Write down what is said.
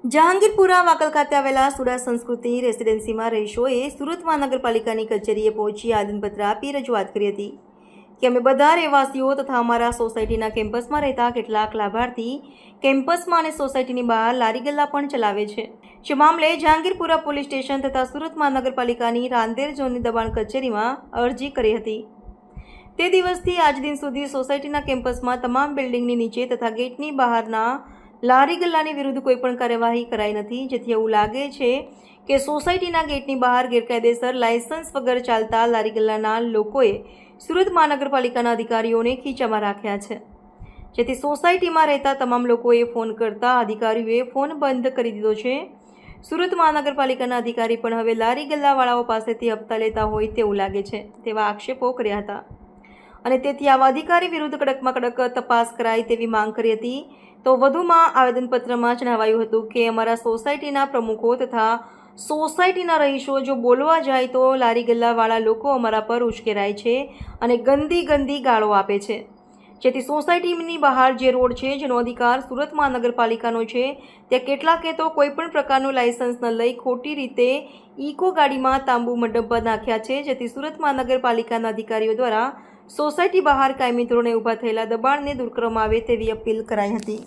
જહાંગીરપુરા વાકલ ખાતે આવેલા સુડા સંસ્કૃતિ રેસિડેન્સીમાં રહીશોએ સુરત મહાનગરપાલિકાની કચેરીએ પહોંચી આવેદનપત્ર આપી રજૂઆત કરી હતી કે અમે બધા રહેવાસીઓ તથા અમારા સોસાયટીના કેમ્પસમાં રહેતા કેટલાક લાભાર્થી કેમ્પસમાં અને સોસાયટીની બહાર લારી ગલ્લા પણ ચલાવે છે, જે મામલે જહાંગીરપુરા પોલીસ સ્ટેશન તથા સુરત મહાનગરપાલિકાની રાંદેર ઝોનની દબાણ કચેરીમાં અરજી કરી હતી। તે દિવસથી આજ દિન સુધી સોસાયટીના કેમ્પસમાં તમામ બિલ્ડિંગની નીચે તથા ગેટની બહારના લારી ગલ્લાની વિરુદ્ધ કોઈપણ કાર્યવાહી કરાઈ નથી, જેથી એવું લાગે છે કે સોસાયટીના ગેટની બહાર ગેરકાયદેસર લાયસન્સ વગર ચાલતા લારી ગલ્લાના લોકોએ સુરત મહાનગરપાલિકાના અધિકારીઓને ખીચામાં રાખ્યા છે, જેથી સોસાયટીમાં રહેતા તમામ લોકોએ ફોન કરતા અધિકારીઓએ ફોન બંધ કરી દીધો છે। સુરત મહાનગરપાલિકાના અધિકારી પણ હવે લારી ગલ્લાવાળાઓ પાસેથી હપ્તા લેતા હોય તેવું લાગે છે તેવા આક્ષેપો કર્યા હતા અને તેથી આવા અધિકારી વિરુદ્ધ કડકમાં કડક તપાસ કરાય તેવી માંગ કરી હતી। તો વધુમાં આવેદનપત્રમાં જણાવાયું હતું કે અમારા સોસાયટીના પ્રમુખો તથા સોસાયટીના રહીશો જો બોલવા જાય તો લારી ગલ્લાવાળા લોકો અમારા પર ઉશ્કેરાય છે અને ગંદી ગાળો આપે છે, જેથી સોસાયટીની બહાર જે રોડ છે જેનો અધિકાર સુરત મહાનગરપાલિકાનો છે ત્યાં કેટલાકે તો કોઈપણ પ્રકારનું લાયસન્સ ન લઈ ખોટી રીતે ઇકો ગાડીમાં તાંબુ મંડપ નાખ્યા છે, જેથી સુરત મહાનગરપાલિકાના અધિકારીઓ દ્વારા સોસાયટી બહાર કાયમી ધોરણે ઊભા થયેલા દબાણને દૂર કરવામાં આવે તેવી અપીલ કરાઈ હતી।